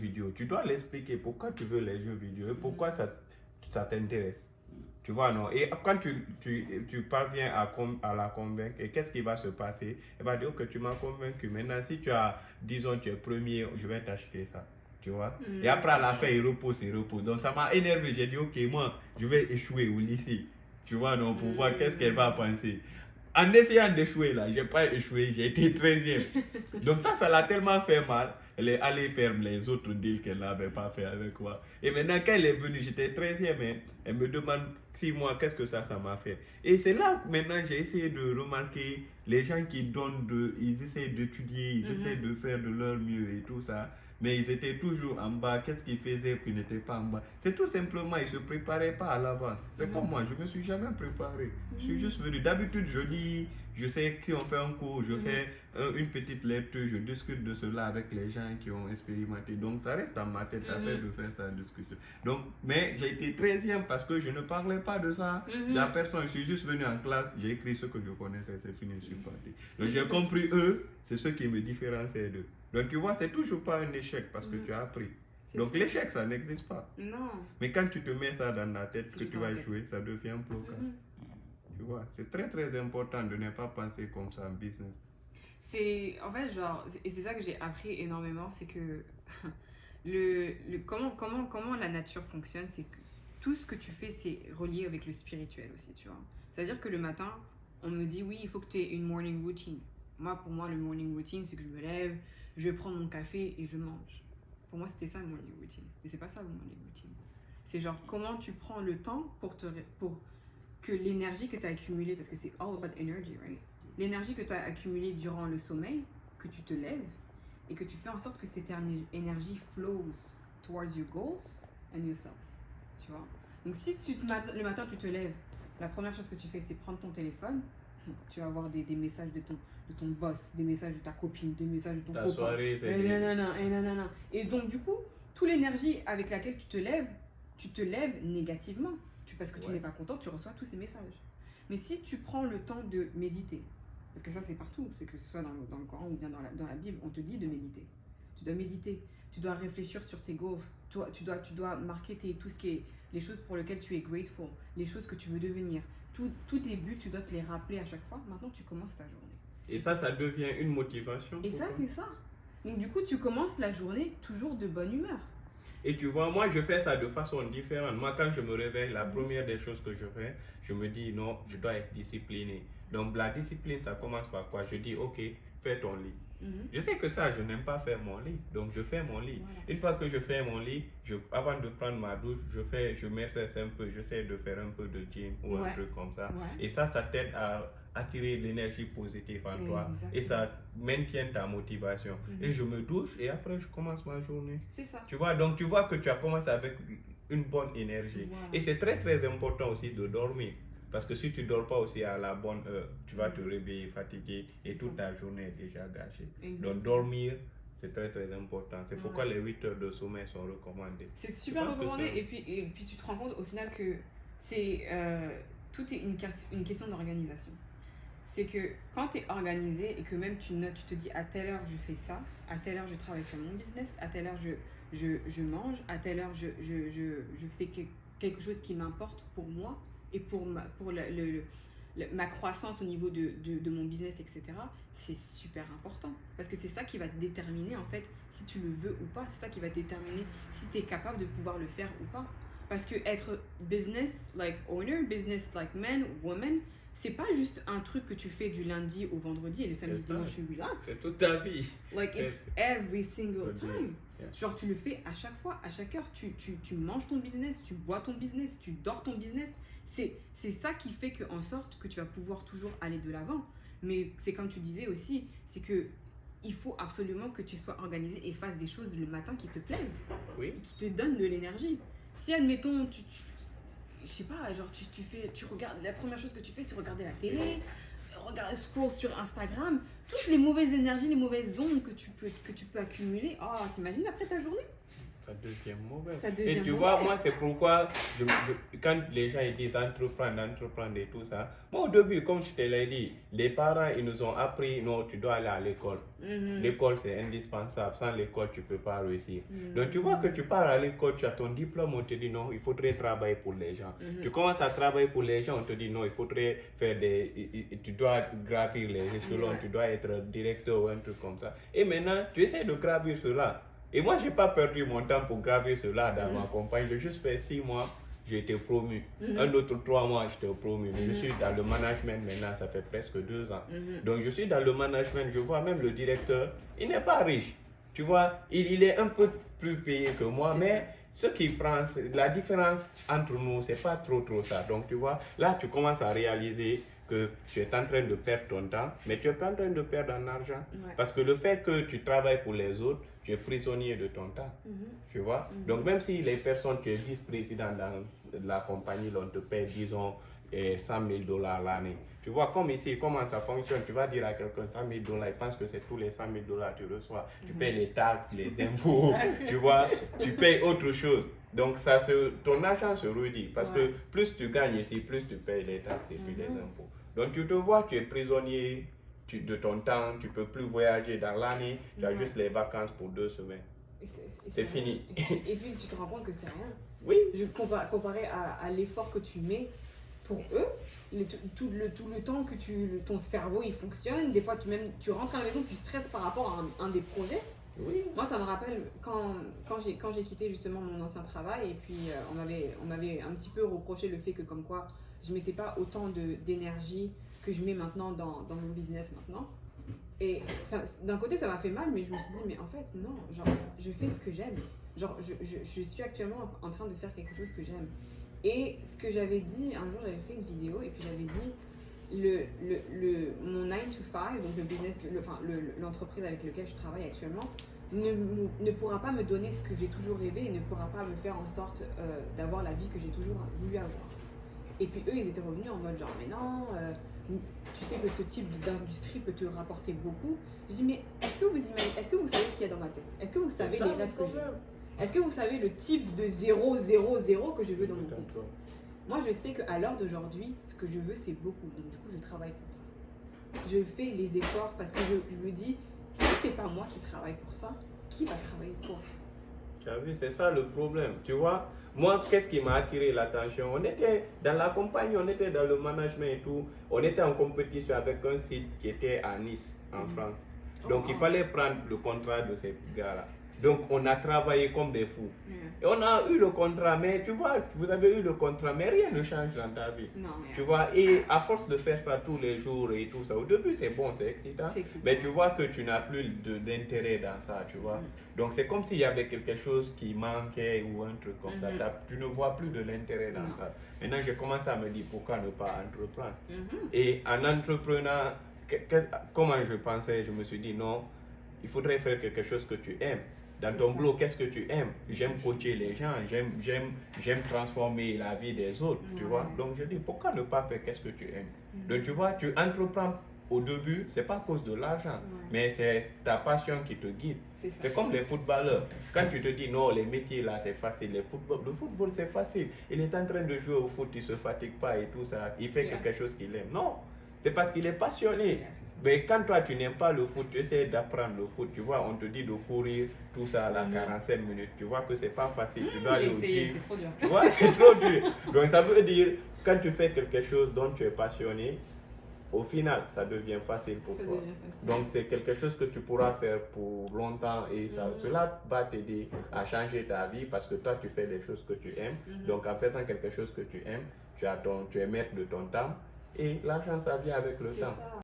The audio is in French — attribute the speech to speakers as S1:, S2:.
S1: vidéo, tu dois l'expliquer pourquoi tu veux les jeux vidéo et pourquoi ça t'intéresse. Tu vois, non? Et quand tu parviens à la convaincre, et qu'est-ce qui va se passer? Elle va dire que tu m'as convaincu. Maintenant, si disons, tu es premier, je vais t'acheter ça. Tu vois? Et après, à la fin, il repousse. Donc, ça m'a énervé. J'ai dit, ok, moi, je vais échouer au lycée. Tu vois, non? Pour voir qu'est-ce qu'elle va penser. En essayant d'échouer, là, j'ai pas échoué, j'ai été 13e. Donc ça l'a tellement fait mal. Elle est allée faire les autres deals qu'elle n'avait pas fait avec moi. Et maintenant, quand elle est venue, j'étais 13e. Elle me demande 6 mois, qu'est-ce que ça m'a fait. Et c'est là que maintenant, j'ai essayé de remarquer les gens qui donnent ils essaient d'étudier, ils essaient de faire de leur mieux et tout ça. Mais ils étaient toujours en bas. Qu'est-ce qu'ils faisaient qu'ils n'étaient pas en bas? C'est tout simplement, ils ne se préparaient pas à l'avance. C'est comme moi, je ne me suis jamais préparé. Je suis juste venu. D'habitude, je lis, je sais qui ont fait un cours, je fais une petite lettre, je discute de cela avec les gens qui ont expérimenté. Donc, ça reste dans ma tête à faire de faire ça, discuter. Donc, mais j'ai été 13e parce que je ne parlais pas de ça. La personne, je suis juste venu en classe, j'ai écrit ce que je connaissais, c'est fini, je suis parti. Donc, j'ai compris eux, c'est ce qui me différencie d'eux. Donc, tu vois, c'est toujours pas un échec parce que tu as appris. Donc, l'échec, ça n'existe pas.
S2: Non.
S1: Mais quand tu te mets ça dans la tête, que tu vas jouer, ça devient un blocage. Tu vois, c'est très très important de ne pas penser comme ça en business.
S2: En fait, genre, et c'est ça que j'ai appris énormément, c'est que comment la nature fonctionne, c'est que tout ce que tu fais, c'est relié avec le spirituel aussi, tu vois. C'est-à-dire que le matin, on me dit, oui, il faut que tu aies une morning routine. Pour moi, le morning routine, c'est que je me lève, je vais prendre mon café et je mange. Pour moi, c'était ça le morning routine. Mais c'est pas ça le morning routine. C'est genre comment tu prends le temps pour que l'énergie que tu as accumulée, parce que c'est all about energy, right? L'énergie que tu as accumulée durant le sommeil, que tu te lèves et que tu fais en sorte que cette énergie flows towards your goals and yourself. Tu vois? Donc si le matin tu te lèves, la première chose que tu fais, c'est prendre ton téléphone. Tu vas avoir des messages de ton boss, des messages de ta copine, des messages de ton copain.
S1: Soirée,
S2: et donc, du coup, toute l'énergie avec laquelle tu te lèves négativement. Parce que tu n'es pas content, tu reçois tous ces messages. Mais si tu prends le temps de méditer, parce que ça c'est partout, c'est que ce soit dans le Coran ou bien dans la Bible, on te dit de méditer. Tu dois méditer, tu dois réfléchir sur tes goals, tu dois marquer tout ce qui est les choses pour lesquelles tu es grateful, les choses que tu veux devenir. Tous tes buts, tu dois te les rappeler à chaque fois. Maintenant, tu commences ta journée.
S1: Et ça devient une motivation.
S2: Et ça, c'est ça. Donc, du coup, tu commences la journée toujours de bonne humeur.
S1: Et tu vois, moi, je fais ça de façon différente. Moi, quand je me réveille, la première des choses que je fais, je me dis, non, je dois être discipliné. Donc, la discipline, ça commence par quoi? Je dis, ok, fais ton lit. Je sais que ça, je n'aime pas faire mon lit. Donc, je fais mon lit. Voilà. Une fois que je fais mon lit, avant de prendre ma douche, je m'exerce un peu. J'essaie de faire un peu de gym ou un truc comme ça. Et ça t'aide à attirer l'énergie positive en toi. Et ça maintient ta motivation. Et je me douche et après, je commence ma journée.
S2: C'est ça.
S1: Tu vois, donc tu vois que tu as commencé avec une bonne énergie. Voilà. Et c'est très, très important aussi de dormir. Parce que si tu ne dors pas aussi à la bonne heure, tu vas te réveiller fatigué et toute ta journée est déjà gâchée. Exactement. Donc dormir, c'est très très important. C'est pourquoi les 8 heures de sommeil sont recommandées.
S2: C'est super recommandé et puis tu te rends compte au final que tout est une question d'organisation. C'est que quand tu es organisé et que même tu notes, tu te dis à telle heure je fais ça, à telle heure je travaille sur mon business, à telle heure je mange, à telle heure je fais quelque chose qui m'importe pour moi et pour ma croissance au niveau de mon business, etc. C'est super important parce que c'est ça qui va te déterminer en fait si tu le veux ou pas. C'est ça qui va te déterminer si tu es capable de pouvoir le faire ou pas. Parce que être business like owner, business like man, woman, c'est pas juste un truc que tu fais du lundi au vendredi et le samedi dimanche tu relax.
S1: C'est toute ta vie.
S2: Like it's every single time. Genre tu le fais à chaque fois, à chaque heure. Tu manges ton business, tu bois ton business, tu dors ton business. C'est ça qui fait en sorte que tu vas pouvoir toujours aller de l'avant. Mais c'est comme tu disais aussi, c'est que il faut absolument que tu sois organisé et fasses des choses le matin qui te plaisent.
S1: Oui.
S2: Qui te donnent de l'énergie. Si admettons je sais pas, genre tu regardes, la première chose que tu fais c'est regarder la télé, scroll sur Instagram, toutes les mauvaises énergies, les mauvaises ondes que tu peux accumuler, t'imagines après ta journée?
S1: ça devient mauvais.
S2: Ça devient
S1: Et tu
S2: mauvais.
S1: vois, moi, c'est pourquoi, quand les gens ils disent entreprendre et tout ça, moi, au début, comme je te l'ai dit, les parents, ils nous ont appris, non, tu dois aller à l'école. L'école, c'est indispensable. Sans l'école, tu ne peux pas réussir. Donc, tu vois que tu pars à l'école, tu as ton diplôme, on te dit non, il faudrait travailler pour les gens. Tu commences à travailler pour les gens, on te dit non, il faudrait faire tu dois gravir les échelons, tu dois être directeur ou un truc comme ça. Et maintenant, tu essaies de gravir cela. Et moi, je n'ai pas perdu mon temps pour gravir cela dans ma compagnie. J'ai juste fait 6 mois, j'ai été promu. Un autre 3 mois, j'étais promu. Je suis dans le management maintenant, ça fait presque 2 ans. Donc, je suis dans le management, je vois même le directeur, il n'est pas riche. Tu vois, il est un peu plus payé que moi, mais ce qui prend, la différence entre nous, c'est pas trop ça. Donc, tu vois, là, tu commences à réaliser que tu es en train de perdre ton temps, mais tu es pas en train de perdre en argent. Parce que le fait que tu travailles pour les autres, tu es prisonnier de ton temps. Tu vois? Donc, même si les personnes, tu es vice-président dans la compagnie, on te paie, disons, $100,000 l'année. Tu vois, comme ici, comment ça fonctionne? Tu vas dire à quelqu'un $100,000, il pense que c'est tous les $100,000 que tu reçois. Tu payes les taxes, les impôts, tu vois, tu payes autre chose. Donc, ton argent se réduit parce que plus tu gagnes ici, plus tu payes les taxes et puis les impôts. Donc, tu te vois, tu es prisonnier de ton temps, tu ne peux plus voyager dans l'année, tu as juste les vacances pour 2 semaines. C'est fini.
S2: Et puis, tu te rends compte que c'est rien.
S1: Oui.
S2: Comparé à l'effort que tu mets pour eux, tout le temps que ton cerveau il fonctionne, des fois tu rentres à la maison, tu stresses par rapport à un des projets.
S1: Oui.
S2: Moi, ça me rappelle quand j'ai quitté justement mon ancien travail et puis on m'avait un petit peu reproché le fait que comme quoi je mettais pas autant d'énergie que je mets maintenant dans mon business maintenant. Et d'un côté, ça m'a fait mal, mais je me suis dit, mais en fait, non, genre, je fais ce que j'aime. Genre, je suis actuellement en train de faire quelque chose que j'aime. Et ce que j'avais dit, un jour, j'avais fait une vidéo et puis j'avais dit, mon 9 to 5, donc le business, l'entreprise avec laquelle je travaille actuellement, ne pourra pas me donner ce que j'ai toujours rêvé et ne pourra pas me faire en sorte d'avoir la vie que j'ai toujours voulu avoir. Et puis eux, ils étaient revenus en mode genre, mais non, tu sais que ce type d'industrie peut te rapporter beaucoup. Je dis, mais est-ce que vous savez ce qu'il y a dans ma tête? Est-ce que vous savez les rêves que j'ai? Est-ce que vous savez le type de 0, 0, 0 que je veux dans mon compte? Moi, je sais qu'à l'heure d'aujourd'hui, ce que je veux, c'est beaucoup. Donc, du coup, je travaille pour ça. Je fais les efforts parce que je me dis, si c'est pas moi qui travaille pour ça, qui va travailler pour ça?
S1: Tu as vu, c'est ça le problème. Tu vois, moi, qu'est-ce qui m'a attiré l'attention? On était dans la compagnie, on était dans le management et tout. On était en compétition avec un site qui était à Nice, en France. Donc, il fallait prendre le contrat de ces gars-là. Donc, on a travaillé comme des fous. Et on a eu le contrat, mais tu vois, vous avez eu le contrat, mais rien ne change dans ta vie.
S2: Non,
S1: tu vois, et à force de faire ça tous les jours et tout ça, au début, c'est bon, c'est excitant. Mais tu vois que tu n'as plus d'intérêt dans ça, tu vois. Donc, c'est comme s'il y avait quelque chose qui manquait ou un truc comme ça. Tu ne vois plus de l'intérêt dans ça. Maintenant, je commence à me dire, pourquoi ne pas entreprendre? Et en entreprenant, comment je pensais, je me suis dit, non, il faudrait faire quelque chose que tu aimes. Dans ton boulot, qu'est-ce que tu aimes? J'aime coacher les gens, j'aime transformer la vie des autres, tu vois. Donc je dis, pourquoi ne pas faire qu'est-ce que tu aimes? Donc tu vois, tu entreprends au début, c'est pas à cause de l'argent, mais c'est ta passion qui te guide. C'est comme les footballeurs. Quand tu te dis, non, les métiers là, c'est facile, le football c'est facile. Il est en train de jouer au foot, il se fatigue pas et tout ça, il fait quelque chose qu'il aime. Non, c'est parce qu'il est passionné. Mais quand toi tu n'aimes pas le foot, tu essaies d'apprendre le foot, tu vois, on te dit de courir tout ça à la 45 minutes, tu vois que c'est pas facile, tu dois aller au gym.
S2: C'est trop dur.
S1: Tu vois, c'est trop dur. Donc ça veut dire, quand tu fais quelque chose dont tu es passionné, au final, ça devient facile pour toi. Donc c'est quelque chose que tu pourras faire pour longtemps et cela va t'aider à changer ta vie parce que toi tu fais des choses que tu aimes. Donc en faisant quelque chose que tu aimes, tu es maître de ton temps et l'argent ça vient avec le temps.